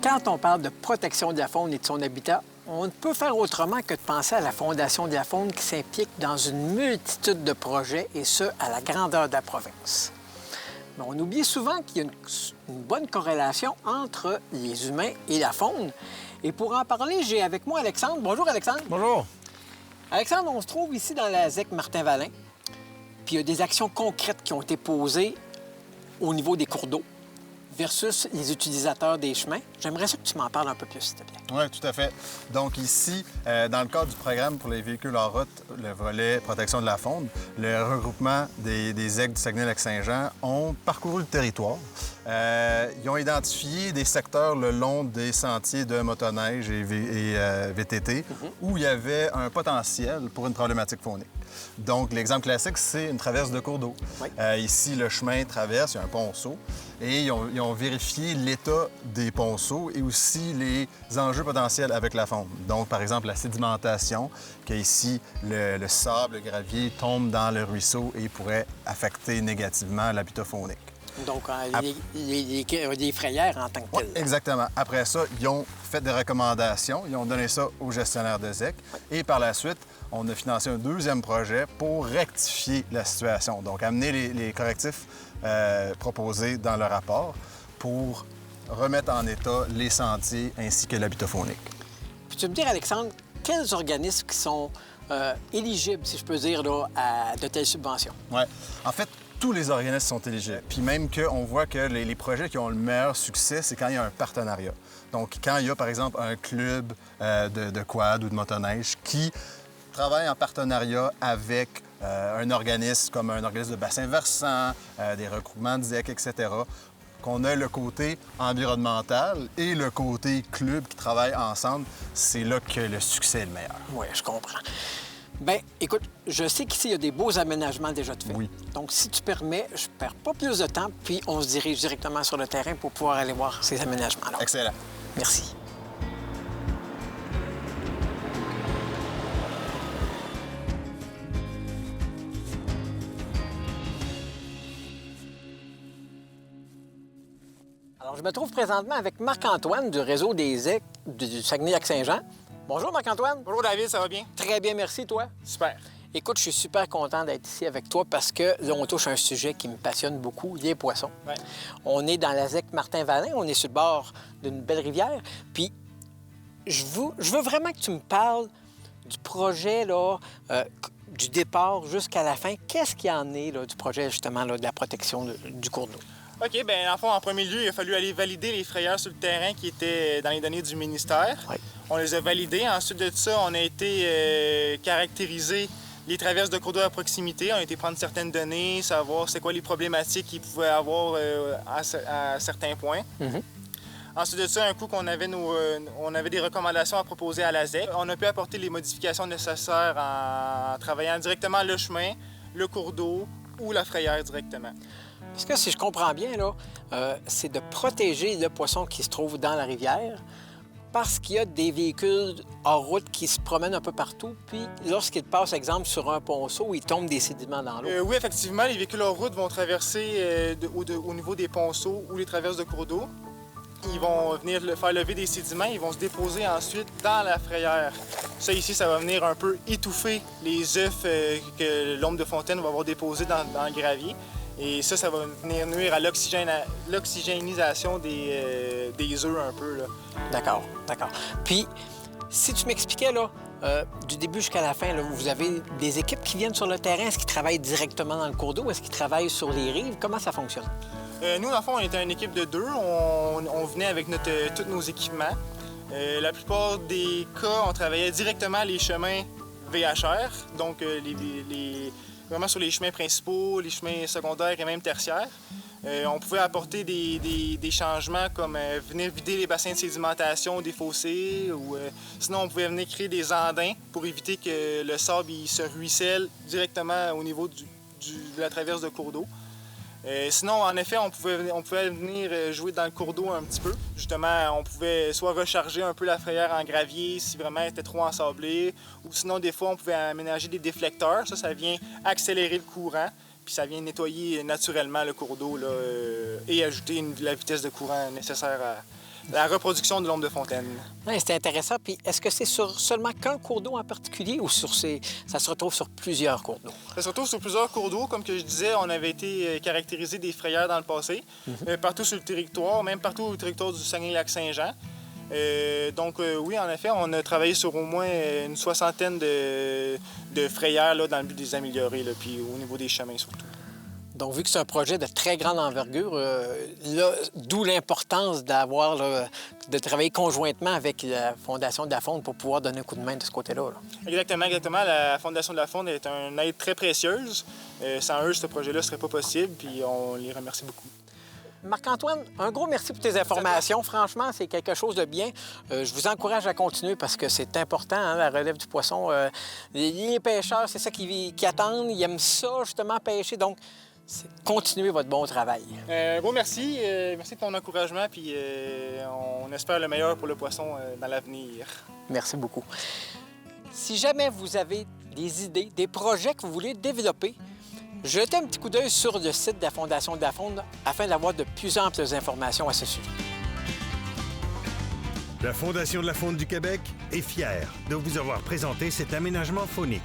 Quand on parle de protection de la faune et de son habitat, on ne peut faire autrement que de penser à la Fondation de la faune qui s'implique dans une multitude de projets, et ce, à la grandeur de la province. Mais on oublie souvent qu'il y a une bonne corrélation entre les humains et la faune. Et pour en parler, j'ai avec moi Alexandre. Bonjour, Alexandre. Bonjour. Alexandre, on se trouve ici dans la ZEC Martin-Vallin. Puis il y a des actions concrètes qui ont été posées au niveau des cours d'eau versus les utilisateurs des chemins. J'aimerais ça que tu m'en parles un peu plus, s'il te plaît. Oui, tout à fait. Donc ici, dans le cadre du programme pour les véhicules en route, le volet protection de la faune, le regroupement des ZEC du Saguenay-Lac-Saint-Jean ont parcouru le territoire. Ils ont identifié des secteurs le long des sentiers de motoneige et VTT où il y avait un potentiel pour une problématique faunique. Donc, l'exemple classique, c'est une traverse de cours d'eau. Oui. Ici, le chemin traverse, il y a un ponceau, et ils ont vérifié l'état des ponceaux et aussi les enjeux potentiels avec la faune. Donc, par exemple, la sédimentation, qu'ici, le sable, le gravier tombe dans le ruisseau et pourrait affecter négativement l'habitat faunique. Donc, les frayères en tant que telles. Oui, exactement. Après ça, ils ont fait des recommandations, ils ont donné ça aux gestionnaires de ZEC, et par la suite, on a financé un deuxième projet pour rectifier la situation. Donc, amener les correctifs proposés dans le rapport pour remettre en état les sentiers ainsi que l'habitat faunique. Puis tu veux me dire, Alexandre, quels organismes qui sont éligibles, si je peux dire, là, à de telles subventions? Oui. En fait, tous les organismes sont éligibles. Puis même qu'on voit que les projets qui ont le meilleur succès, c'est quand il y a un partenariat. Donc, quand il y a, par exemple, un club de quad ou de motoneige qui travaille en partenariat avec un organisme comme un organisme de bassin versant, des regroupements de ZEC, etc., qu'on a le côté environnemental et le côté club qui travaillent ensemble, c'est là que le succès est le meilleur. Oui, je comprends. Bien, écoute, je sais qu'ici, il y a des beaux aménagements déjà de fait. Oui. Donc, si tu permets, je ne perds pas plus de temps, puis on se dirige directement sur le terrain pour pouvoir aller voir ces aménagements-là. Excellent. Merci. Alors, je me trouve présentement avec Marc-Antoine du réseau des ZEC du Saguenay-Lac-Saint-Jean. Bonjour, Marc-Antoine. Bonjour David, ça va bien? Très bien, merci, toi. Super. Écoute, je suis super content d'être ici avec toi parce que là, on touche à un sujet qui me passionne beaucoup, les poissons. Ouais. On est dans la ZEC Martin-Vallin, on est sur le bord d'une belle rivière. Puis, je veux vraiment que tu me parles du projet, là, du départ jusqu'à la fin. Qu'est-ce qu'il y en est, là, du projet, justement, là, de la protection du cours d'eau? OK, bien, en fond, en premier lieu, il a fallu aller valider les frayeurs sur le terrain qui étaient dans les données du ministère. Oui. On les a validés. Ensuite de ça, on a été caractériser les traverses de cours d'eau à proximité. On a été prendre certaines données, savoir c'est quoi les problématiques qu'ils pouvaient avoir à certains points. Ensuite de ça, un coup qu'on avait on avait des recommandations à proposer à la ZEC, on a pu apporter les modifications nécessaires en travaillant directement le chemin, le cours d'eau ou la frayère directement. Parce que si je comprends bien, là, c'est de protéger le poisson qui se trouve dans la rivière parce qu'il y a des véhicules en route qui se promènent un peu partout, puis lorsqu'ils passent, exemple, sur un ponceau, ils tombent des sédiments dans l'eau. Oui, effectivement, les véhicules en route vont traverser au niveau des ponceaux ou les traverses de cours d'eau. Ils vont venir faire lever des sédiments, ils vont se déposer ensuite dans la frayère. Ça ici, ça va venir un peu étouffer les œufs que l'ombre de fontaine va avoir déposés dans le gravier. Et ça va venir nuire à l'oxygénisation des œufs un peu, là. D'accord, d'accord. Puis, si tu m'expliquais, là, du début jusqu'à la fin, là, vous avez des équipes qui viennent sur le terrain. Est-ce qu'ils travaillent directement dans le cours d'eau? Est-ce qu'ils travaillent sur les rives? Comment ça fonctionne? Nous, dans le fond, on était une équipe de deux. On venait avec tous nos équipements. La plupart des cas, on travaillait directement les chemins VHR, donc vraiment sur les chemins principaux, les chemins secondaires et même tertiaires. On pouvait apporter des changements comme venir vider les bassins de sédimentation des fossés ou sinon on pouvait venir créer des andins pour éviter que le sable il se ruisselle directement au niveau de la traverse de cours d'eau. Sinon, en effet, on pouvait venir jouer dans le cours d'eau un petit peu. Justement, on pouvait soit recharger un peu la frayère en gravier si vraiment elle était trop ensablée, ou sinon, des fois, on pouvait aménager des déflecteurs. Ça vient accélérer le courant, puis ça vient nettoyer naturellement le cours d'eau là, et ajouter la vitesse de courant nécessaire la reproduction de l'ombre de fontaine. Ouais, c'est intéressant. Puis est-ce que c'est sur seulement qu'un cours d'eau en particulier ou ça se retrouve sur plusieurs cours d'eau? Ça se retrouve sur plusieurs cours d'eau. Comme que je disais, on avait été caractérisé des frayères dans le passé, partout sur le territoire, même partout au territoire du Saguenay-Lac-Saint-Jean. Oui, en effet, on a travaillé sur au moins une soixantaine de frayères là, dans le but de les améliorer, là, puis au niveau des chemins surtout. Donc, vu que c'est un projet de très grande envergure, d'où l'importance de travailler conjointement avec la Fondation de la Faune pour pouvoir donner un coup de main de ce côté-là. Là. Exactement. La Fondation de la Faune est une aide très précieuse. Sans eux, ce projet-là ne serait pas possible, puis on les remercie beaucoup. Marc-Antoine, un gros merci pour tes informations. Franchement, c'est quelque chose de bien. Je vous encourage à continuer parce que c'est important, hein, la relève du poisson. Les pêcheurs, c'est ça qu'ils attendent. Ils aiment ça, justement, pêcher. Donc, continuez votre bon travail. Gros merci. Merci de ton encouragement. Puis on espère le meilleur pour le poisson dans l'avenir. Merci beaucoup. Si jamais vous avez des idées, des projets que vous voulez développer, jetez un petit coup d'œil sur le site de la Fondation de la Faune afin d'avoir de plus amples informations à ce sujet. La Fondation de la Faune du Québec est fière de vous avoir présenté cet aménagement faunique.